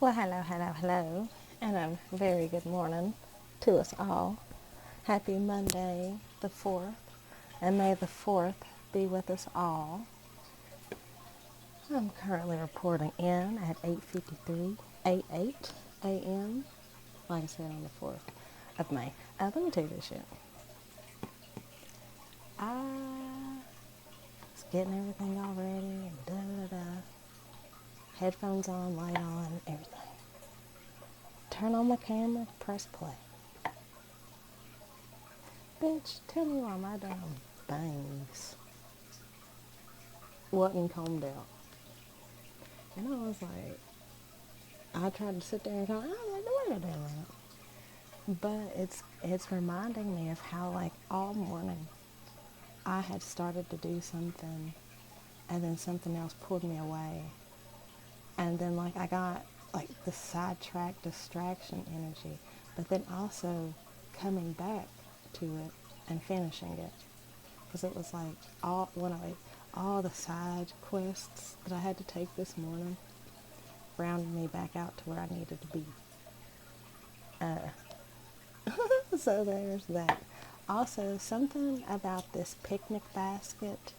Well, hello, and a very good morning to us all. Happy Monday, the 4th, and may the 4th be with us all. I'm currently reporting in at 8:53 a.m., like I said, on the 4th of May. Let me tell you this shit. I was getting everything all ready, and da-da-da. Headphones on, light on, everything. Turn on my camera, press play. Bitch, tell me why my damn bangs wasn't combed out. And I was like, I tried to sit there and talk. I was like, wait a minute. But it's reminding me of how like all morning I had started to do something, and then something else pulled me away, and then like I got like the sidetrack distraction energy, but then also coming back to it and finishing it, because it was like all the side quests that I had to take this morning rounded me back out to where I needed to be. So there's that. Also, something about this picnic basket.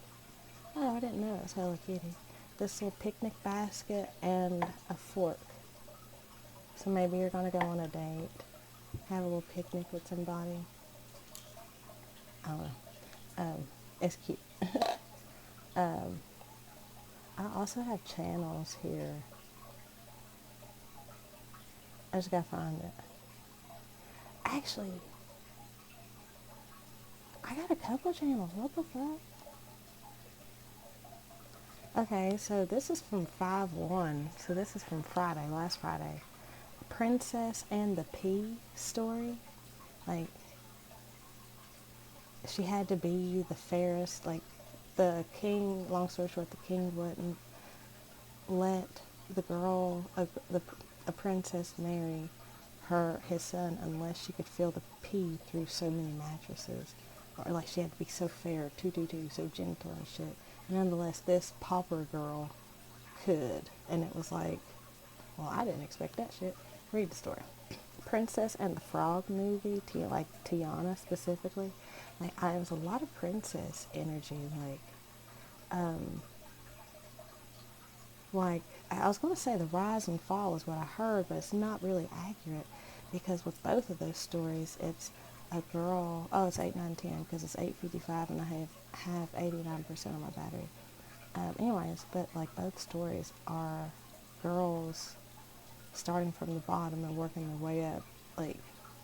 Oh, I didn't know it was Hello Kitty. This little picnic basket and a fork. So maybe you're gonna go on a date, have a little picnic with somebody. I don't know. It's cute. I also have channels here. I just gotta find it. Actually, I got a couple channels. What the fuck? Okay, so this is from 5/1. So this is from Friday, last Friday. Princess and the Pea story. Like, she had to be the fairest. Like, the king, long story short, the king wouldn't let the girl, a princess, marry his son unless she could feel the pea through so many mattresses. Or like she had to be so fair, so gentle and shit. And nonetheless, this pauper girl could. And it was like, well, I didn't expect that shit. Read the story. Princess and the Frog movie, like Tiana specifically. Like, it was a lot of princess energy. Like I was going to say the rise and fall is what I heard, but it's not really accurate, because with both of those stories, it's a girl. Oh, it's 8, 9, 10 because it's 8:55 and I have 89% of my battery. Anyways, but like both stories are girls starting from the bottom and working their way up, like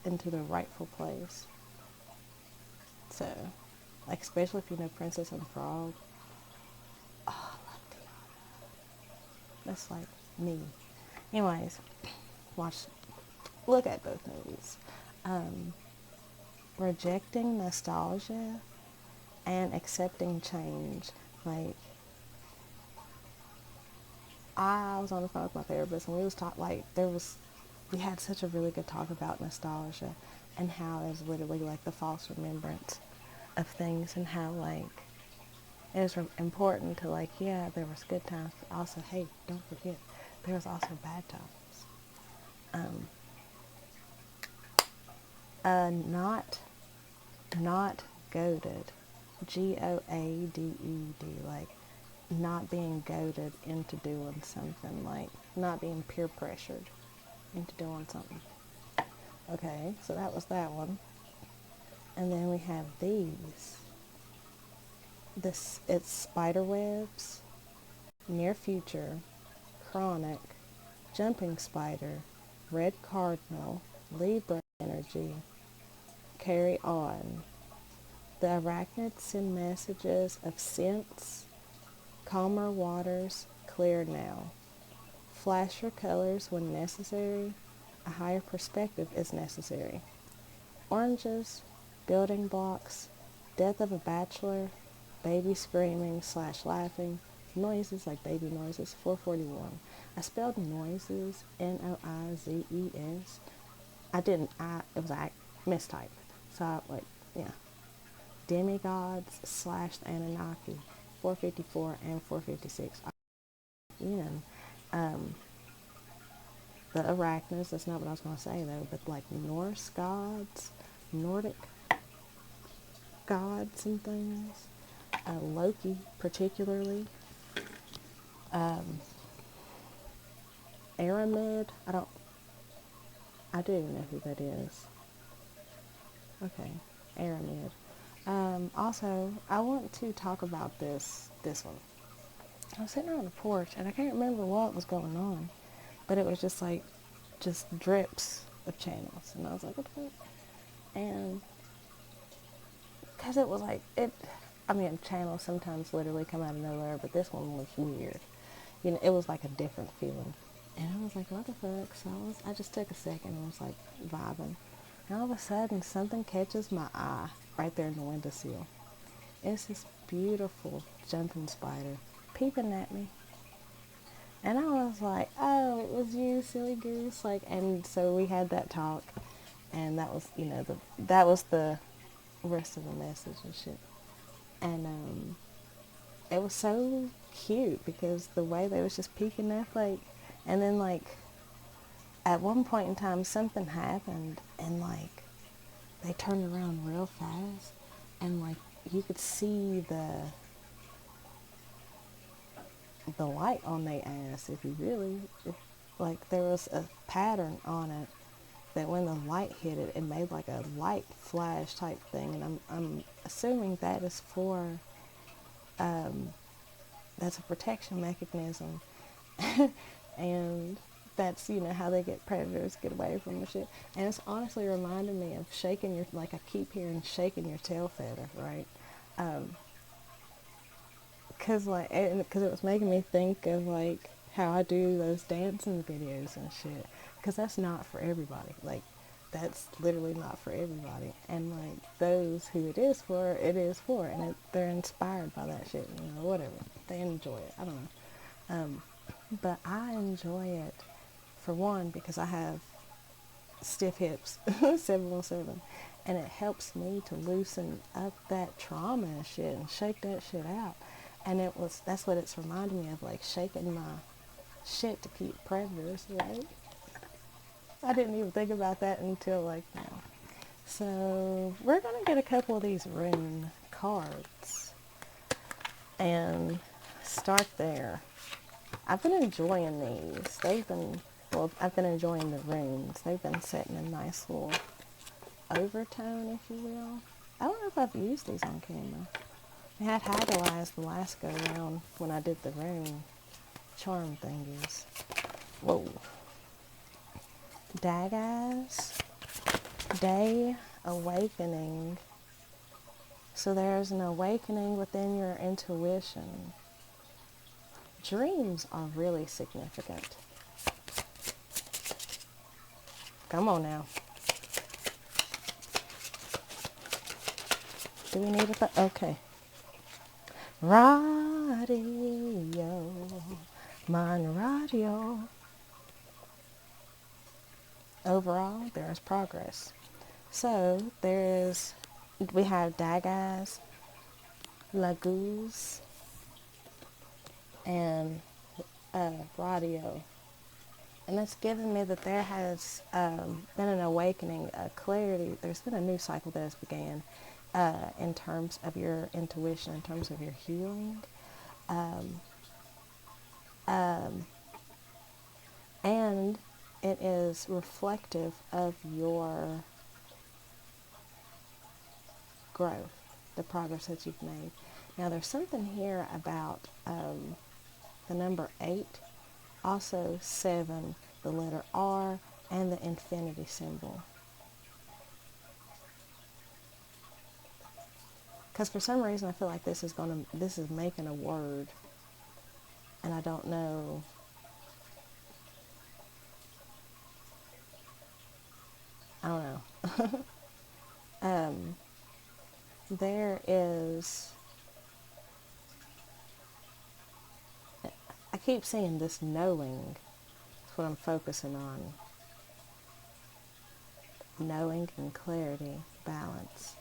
into their rightful place. So, like, especially if you know Princess and the Frog. Oh, I love Tiana. That's like me. Anyways, watch, look at both movies. Um, Rejecting nostalgia and accepting change. Like, I was on the phone with my therapist and we was talking, like, we had such a really good talk about nostalgia and how it's literally like the false remembrance of things, and how like it is important to, like, yeah, there was good times, but also, hey, don't forget, there was also bad times. Not goaded, GOADED, like not being goaded into doing something, like not being peer pressured into doing something. Okay, so that was that one. And then we have these. This, it's Spiderwebs, Near Future, Chronic, Jumping Spider, Red Cardinal, Libra Energy, Carry On. The arachnids send messages of sense, calmer waters, clear now. Flash your colors when necessary. A higher perspective is necessary. Oranges, building blocks, death of a bachelor, baby screaming slash laughing, noises like baby noises, 441. I spelled noises, Noizes. It was a mistype. So, like, yeah. Demigods slash Anunnaki, 454 and 456. Again, the arachnids. That's not what I was going to say though, but like Norse gods, Nordic gods and things. Loki particularly. Um, Aramid. I do know who that is. Okay, Aramid. Also, I want to talk about this one. I was sitting on the porch and I can't remember what was going on, but it was just like, just drips of channels, and I was like, what the fuck? And because it was like I mean, channels sometimes literally come out of nowhere, but this one was weird. You know, it was like a different feeling, and I was like, what the fuck? So I just took a second and was like vibing, and all of a sudden something catches my eye right there in the windowsill. It's this beautiful jumping spider peeping at me. And I was like, oh, it was you, silly goose. Like, and so we had that talk, and that was, that was the rest of the message and shit. And it was so cute because the way they was just peeking at, like, and then like at one point in time something happened, and like they turned around real fast, and like you could see the light on their ass if like there was a pattern on it that when the light hit it, it made like a light flash type thing, and I'm assuming that is for that's a protection mechanism, and that's how they get predators get away from the shit. And it's honestly reminding me of shaking your, like, I keep hearing shaking your tail feather, right? Cause it was making me think of like how I do those dancing videos and shit. Cause that's not for everybody. Like, that's literally not for everybody. And like those who it is for, and they're inspired by that shit. Whatever, they enjoy it. I don't know. But I enjoy it for one because I have stiff hips, 717, and it helps me to loosen up that trauma and shit and shake that shit out. And that's what it's reminding me of, like shaking my shit to keep predators away. I didn't even think about that until like now. So we're gonna get a couple of these rune cards and start there. I've been enjoying these. I've been enjoying the runes. They've been setting a nice little overtone, if you will. I don't know if I've used these on camera. I had Haggle Eyes the last go round when I did the rune charm thingies. Whoa. Dagaz, Day Awakening. So there's an awakening within your intuition. Dreams are really significant. Come on now. Do we need it? Okay. Radio. Mon radio. Overall, there is progress. So we have Dagaz, Laguz, and Radio. And that's given me that there has been an awakening, a clarity. There's been a new cycle that has began in terms of your intuition, in terms of your healing. And it is reflective of your growth, the progress that you've made. Now, there's something here about the number 8, also 7, the letter R, and the infinity symbol. Because for some reason I feel like this is making a word, and I don't know. I don't know. There is, I keep seeing this knowing. That's what I'm focusing on. Knowing and clarity, balance.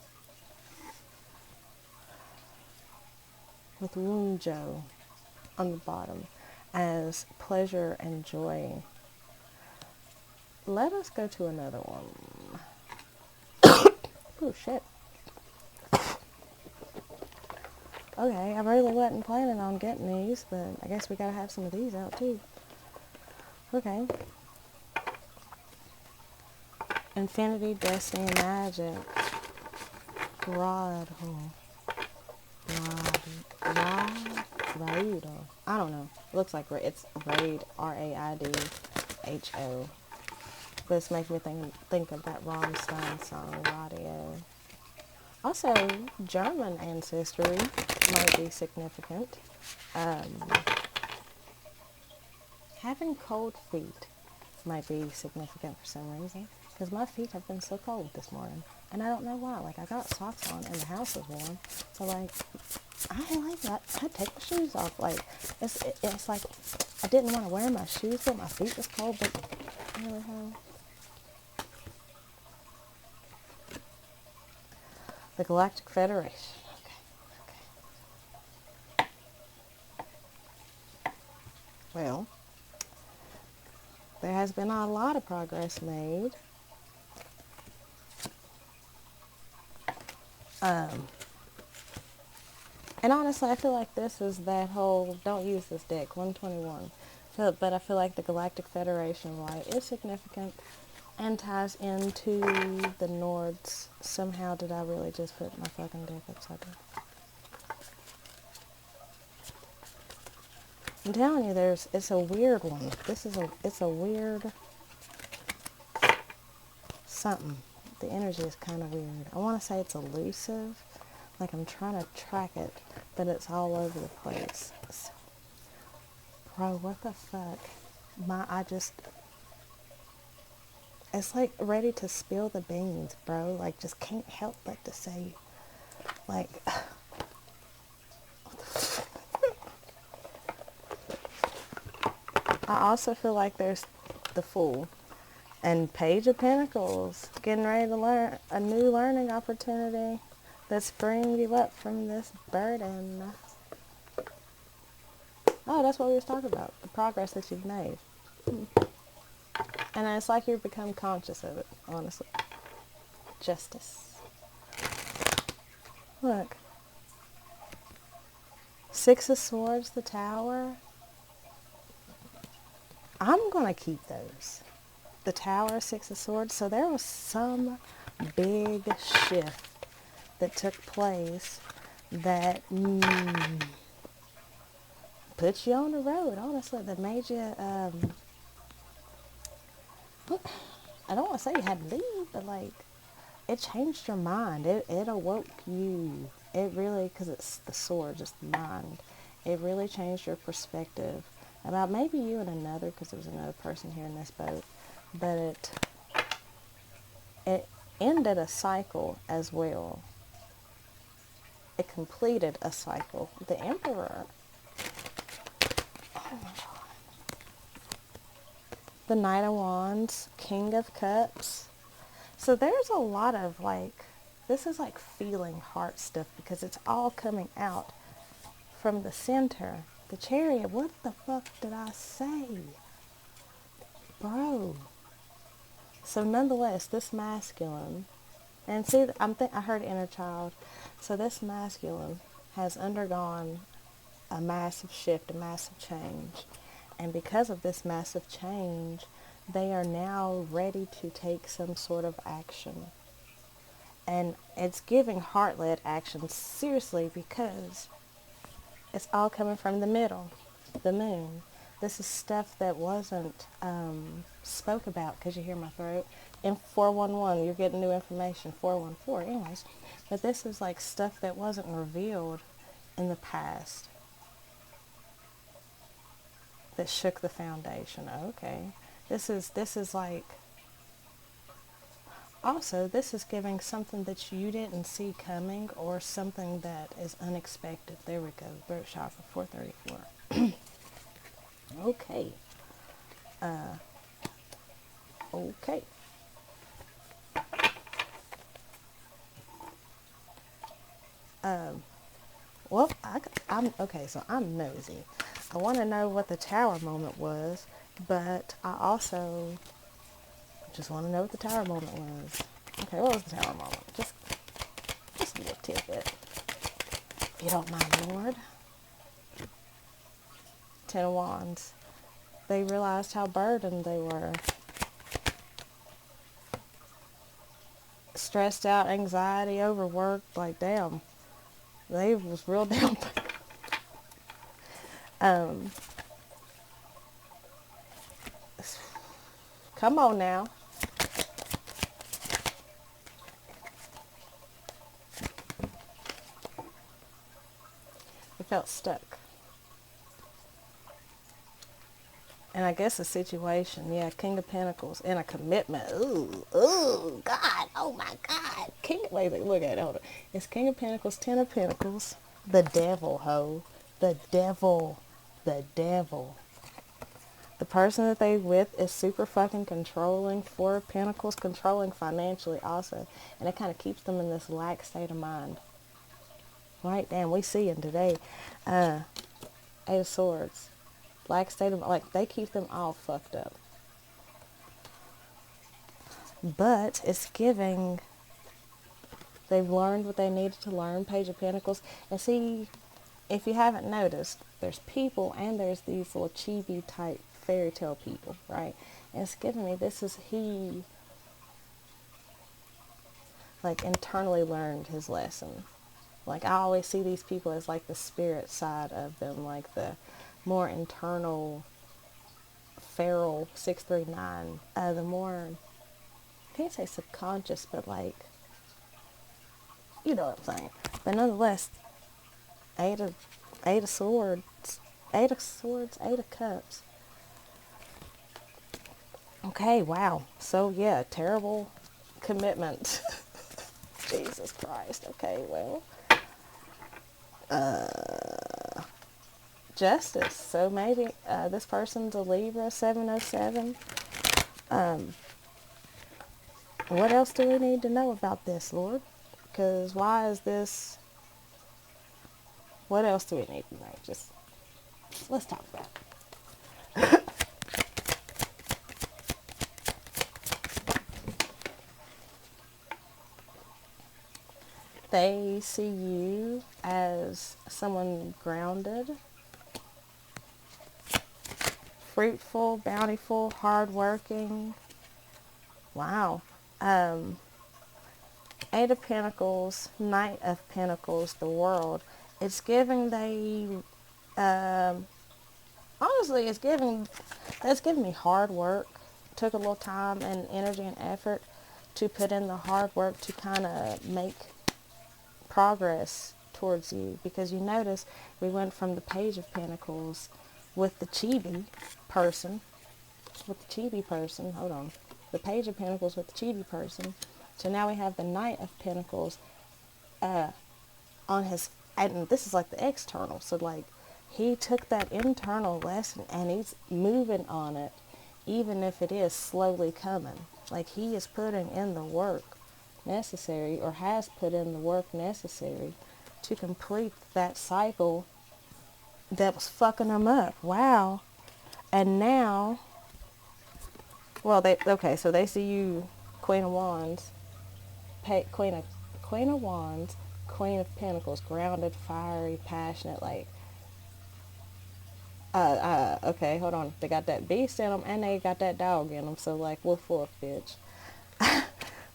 With Wunjo on the bottom as pleasure and joy. let us go to another one. Oh, shit. Okay, I really wasn't planning on getting these, but I guess we gotta have some of these out too. Okay. Infinity, Destiny, and Magic. Rod. Raid. I don't know. It looks like it's Raid. Raidho. But it's making me think of that Rammstein song, Radio. Also, German ancestry might be significant. Having cold feet might be significant for some reason. Because my feet have been so cold this morning. And I don't know why. Like, I got socks on and the house was warm. So, like, I like that. I take my shoes off. Like, it's like I didn't want to wear my shoes, but my feet was cold. But I really have. The Galactic Federation. Okay. Well, there has been a lot of progress made. And honestly, I feel like this is that whole don't use this deck 121. But I feel like the Galactic Federation right is significant and ties into the Nords. Somehow did I really just put my fucking deck upside down? I'm telling you, it's a weird one. It's a weird something. The energy is kind of weird. I want to say it's elusive, like I'm trying to track it, but it's all over the place. Bro, what the fuck? It's like ready to spill the beans, bro. Like, just can't help but to say, like, I also feel like there's the Fool and Page of Pentacles getting ready to learn a new learning opportunity that's freeing you up from this burden. Oh, that's what we was talking about, the progress that you've made. And it's like you've become conscious of it, honestly. Justice. Look. Six of Swords, the Tower. I'm going to keep those. The Tower, Six of Swords. So there was some big shift that took place that put you on the road, honestly, that made you, I don't want to say you had to leave, but like, it changed your mind. It awoke you. It really, because it's the sword, just the mind. It really changed your perspective about maybe you and another, because there was another person here in this boat. But it ended a cycle as well. It completed a cycle. The Emperor. Oh my God. The Knight of Wands, King of Cups. So there's a lot of like, this is like feeling heart stuff because it's all coming out from the center. The Chariot, what the fuck did I say? Bro. So nonetheless, this masculine, and see, I heard inner child. So this masculine has undergone a massive shift, a massive change. And because of this massive change, they are now ready to take some sort of action. And it's giving heart-led action seriously because it's all coming from the middle, the moon. This is stuff that wasn't spoke about, because you hear my throat. In 411, you're getting new information, 414, anyways. But this is like stuff that wasn't revealed in the past that shook the foundation. Okay. This is like, also, this is giving something that you didn't see coming or something that is unexpected. There we go. Throat chakra, 434. Okay. Okay. Well, I'm okay. So I'm nosy. I want to know what the Tower moment was, but I also Just want to know what the tower moment was. Okay, what was the tower moment? Just a little tidbit. If you don't mind, Lord. Ten of Wands. They realized how burdened they were. Stressed out, anxiety, overworked. Like, damn. They was real down. Come on now. They felt stuck. And I guess a situation, yeah, King of Pentacles and a commitment. Ooh, God, oh my God. Wait, look at it, hold on. It's King of Pentacles, Ten of Pentacles, the devil, ho. The devil. The devil. The person that they with is super fucking controlling. Four of Pentacles, controlling financially also. And it kind of keeps them in this lax state of mind. Right, damn, we see in today. Eight of Swords. Lax state of, like, they keep them all fucked up. But it's giving, they've learned what they needed to learn. Page of Pentacles. And see, if you haven't noticed, there's people and there's these little chibi type fairy tale people, right? And it's giving me, this is he, like, internally learned his lesson. Like, I always see these people as like the spirit side of them, like the more internal feral 639, the more, I can't say subconscious, but like, you know what I'm saying. But nonetheless, Eight of Swords, Eight of Cups. Okay, wow. So yeah, terrible commitment. Jesus Christ. Okay, well, Justice. So maybe this person's a Libra, 707. What else do we need to know about this, Lord? Because why is this... What else do we need to know? Just, let's talk about it. They see you as someone grounded, fruitful, bountiful, hardworking. Wow. Eight of Pentacles, Knight of Pentacles, the World. It's giving honestly, it's giving me hard work. Took a little time and energy and effort to put in the hard work to kind of make progress towards you, because you notice we went from the Page of Pentacles with the chibi person, hold on, the Page of Pentacles with the chibi person, so now we have the Knight of Pentacles on his, and this is like the external, so like he took that internal lesson and he's moving on it, even if it is slowly coming. Like, he is putting in the work necessary, or has put in the work necessary to complete that cycle that was fucking him up. Wow. And now, well, so they see you, Queen of Wands, Queen of Wands, Queen of Pentacles, grounded, fiery, passionate, like, okay, hold on. They got that beast in them and they got that dog in them, so like, woof woof, bitch.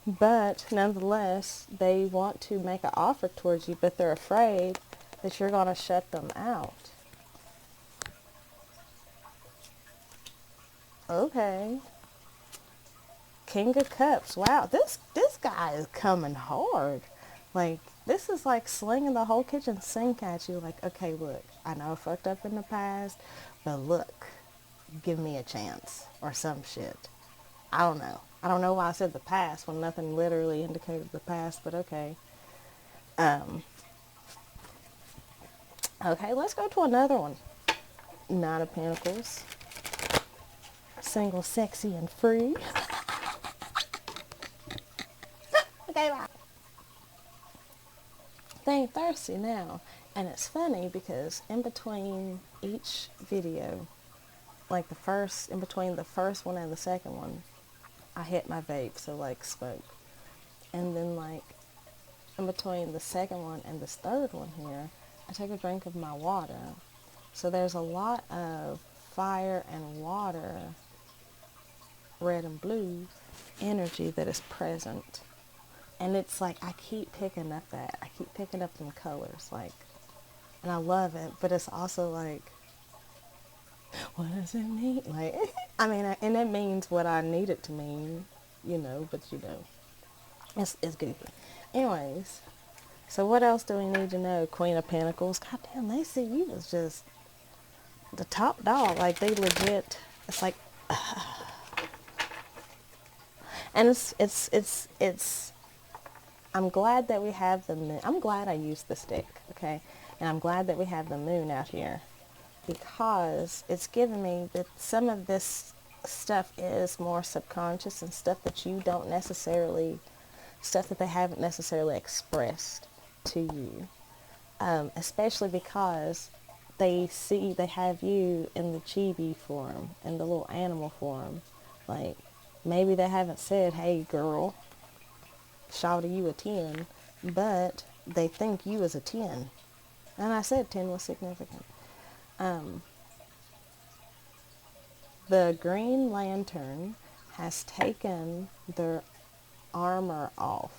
But nonetheless, they want to make an offer towards you, but they're afraid that you're going to shut them out. Okay. King of Cups. Wow, this guy is coming hard. Like, this is like slinging the whole kitchen sink at you. Like, okay, look, I know I fucked up in the past, but look, give me a chance or some shit. I don't know. I don't know why I said the past when nothing literally indicated the past, but okay. Okay, let's go to another one. Nine of Pentacles. Single, sexy, and free. Okay, bye. They ain't thirsty now. And it's funny because in between each video, like in between the first one and the second one, I hit my vape, so like smoke. And then like in between the second one and this third one here, I take a drink of my water. So there's a lot of fire and water, red and blue energy that is present. And it's like I keep picking up that. I keep picking up them colors, like, and I love it, but it's also like, what does it mean? Like, I mean, and it means what I need it to mean, but it's goofy. Anyways, so what else do we need to know? Queen of Pentacles. God damn, they see you as just the top dog. Like, they legit, it's like, and it's, I'm glad that we have the moon. I'm glad I used the stick, okay? And I'm glad that we have the moon out here, because it's given me that some of this stuff is more subconscious and stuff that you don't necessarily, stuff that they haven't necessarily expressed to you, especially because they have you in the chibi form, in the little animal form. Like, maybe they haven't said, hey girl, shawty, you a 10, but they think you as a 10. And I said 10 was significant. The Green Lantern has taken their armor off.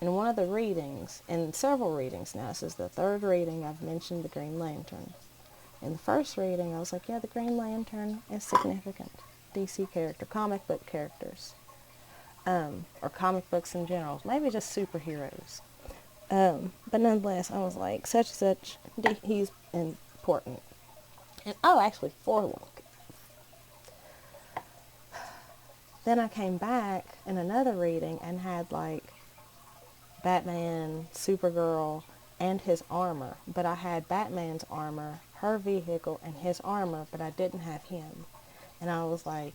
In one of the readings, in several readings now, this is the third reading I've mentioned the Green Lantern. In the first reading, I was like, yeah, the Green Lantern is significant. DC character, comic book characters, or comic books in general, maybe just superheroes. But nonetheless, I was like, such and such, he's important. And actually, then I came back in another reading and had like Batman, Supergirl, and his armor. But I had Batman's armor, her vehicle, and his armor, but I didn't have him. And I was like,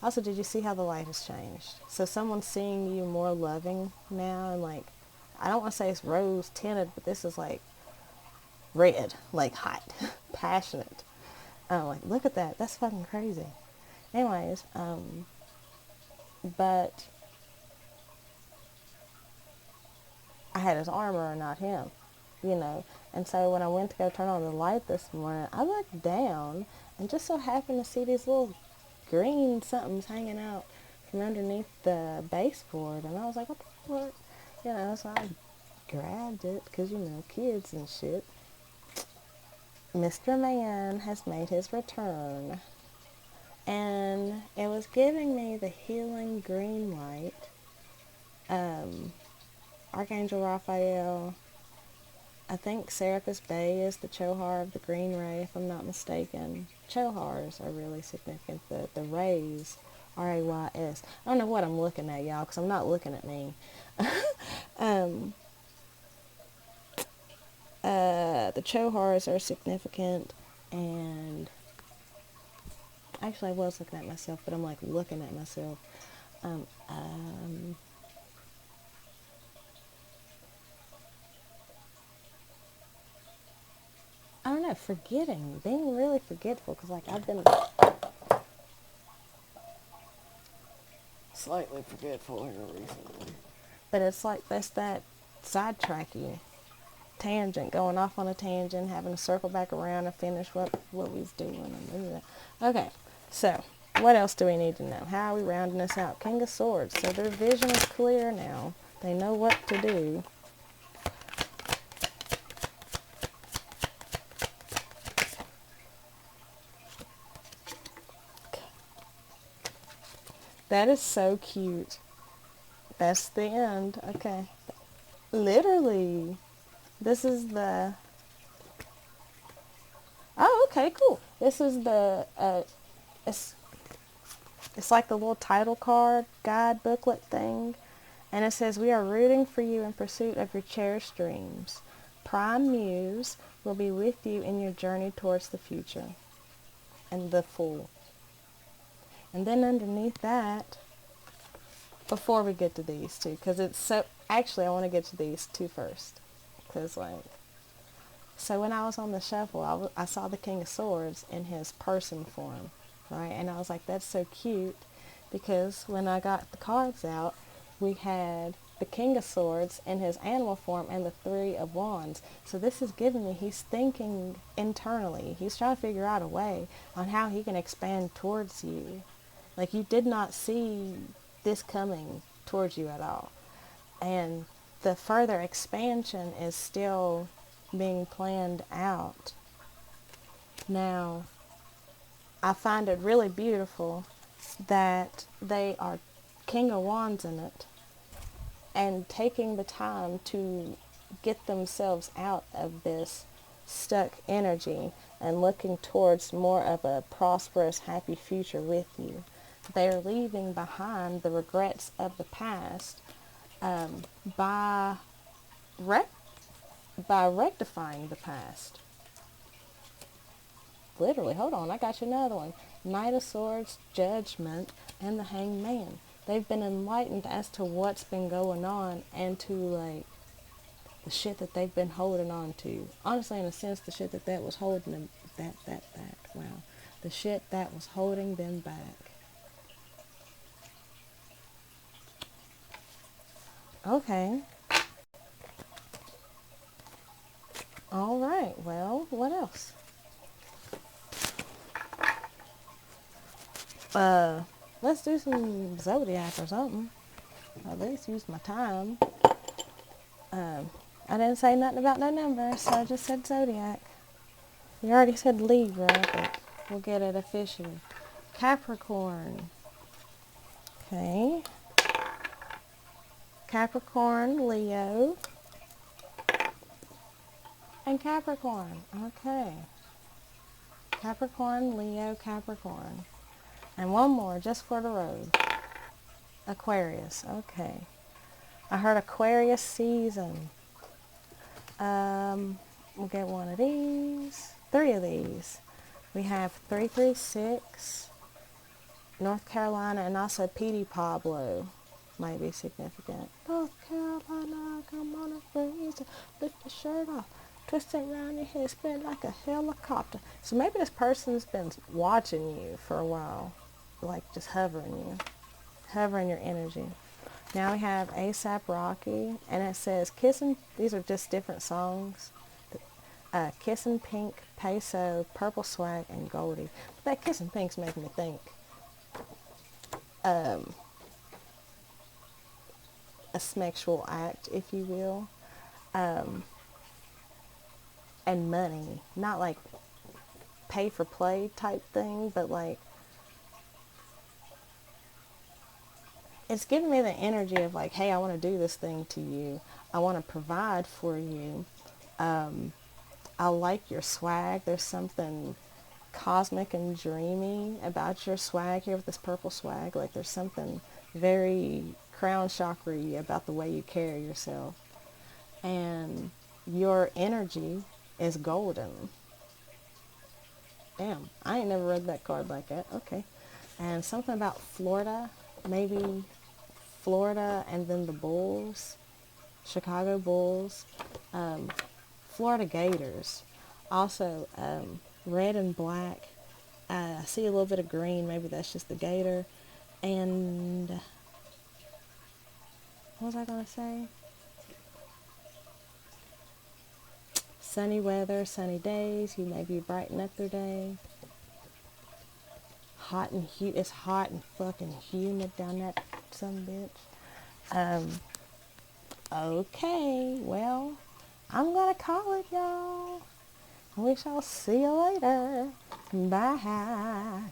Also, did you see how the light has changed? So someone's seeing you more loving now, and like, I don't want to say it's rose tinted, but this is like red, like hot, passionate. Like, look at that. That's fucking crazy. Anyways, but I had his armor, not him, And so when I went to go turn on the light this morning, I looked down and just so happened to see these little green somethings hanging out from underneath the baseboard. And I was like, what the fuck? So I grabbed it because, kids and shit. Mr. Man has made his return. And it was giving me the healing green light. Archangel Raphael. I think Serapis Bey is the Chohar of the Green Ray, if I'm not mistaken. Chohars are really significant. The rays, R-A-Y-S. I don't know what I'm looking at, y'all, because I'm not looking at me. The Chohars are significant, and actually I was looking at myself, but I'm like looking at myself. I don't know, being really forgetful, because like I've been slightly forgetful here recently. But it's like that's that sidetracky tangent, going off on a tangent, having to circle back around and finish what we was doing. Okay, so what else do we need to know? How are we rounding this out? King of Swords. So their vision is clear now. They know what to do. That is so cute. That's the end. Okay. Literally. This is the... Oh, okay, cool. This is the... It's like the little title card guide booklet thing. And it says, we are rooting for you in pursuit of your cherished dreams. Prime Muse will be with you in your journey towards the future. And the Fool. And then underneath that, before we get to these two, because it's so... Actually, I want to get to these two first. Because, like... So when I was on the shuffle, I saw the King of Swords in his person form, right? And I was like, that's so cute, because when I got the cards out, we had the King of Swords in his animal form and the Three of Wands. So this is giving me, he's thinking internally. He's trying to figure out a way on how he can expand towards you. Like, you did not see this coming towards you at all. And the further expansion is still being planned out. Now, I find it really beautiful that they are King of Wands in it and taking the time to get themselves out of this stuck energy and looking towards more of a prosperous, happy future with you. They're leaving behind the regrets of the past by by rectifying the past. Literally, hold on, I got you another one. Knight of Swords, Judgment, and the Hanged Man. They've been enlightened as to what's been going on and to, like, the shit that they've been holding on to. Honestly, in a sense, the shit that was holding them, wow. The shit that was holding them back. Okay. All right, well, what else? Let's do some Zodiac or something. At least use my time. I didn't say nothing about no numbers, so I just said Zodiac. You already said Libra, but we'll get it officially. Capricorn. Okay. Capricorn, Leo, and Capricorn. Okay. Capricorn, Leo, Capricorn. And one more, just for the road. Aquarius. Okay. I heard Aquarius season. We'll get one of these. 3 of these. We have 336, North Carolina, and also Petey Pablo might be significant. North Carolina, come on and raise it. Lift your shirt off. Twist it around your head. Spin like a helicopter. So maybe this person's been watching you for a while. Like just hovering your energy. Now we have ASAP Rocky, and it says Kissin', these are just different songs. Kissin' Pink, Peso, Purple Swag, and Goldie. But that Kissin' Pink's making me think a sexual act, if you will. And money. Not like pay for play type thing, but like it's giving me the energy of like, hey, I want to do this thing to you. I want to provide for you. I like your swag. There's something cosmic and dreamy about your swag here with this purple swag. Like there's something very crown chakra-y about the way you carry yourself. And your energy is golden. Damn, I ain't never read that card like that. Okay. And something about Florida, maybe Florida and then the Bulls, Chicago Bulls, Florida Gators. Also, red and black. I see a little bit of green. Maybe that's just the gator. And what was I going to say? Sunny weather, sunny days. You maybe brighten up their day. Hot and it's hot and fucking humid down that some bitch. Okay, well, I'm gonna call it, y'all. We shall see you later. Bye.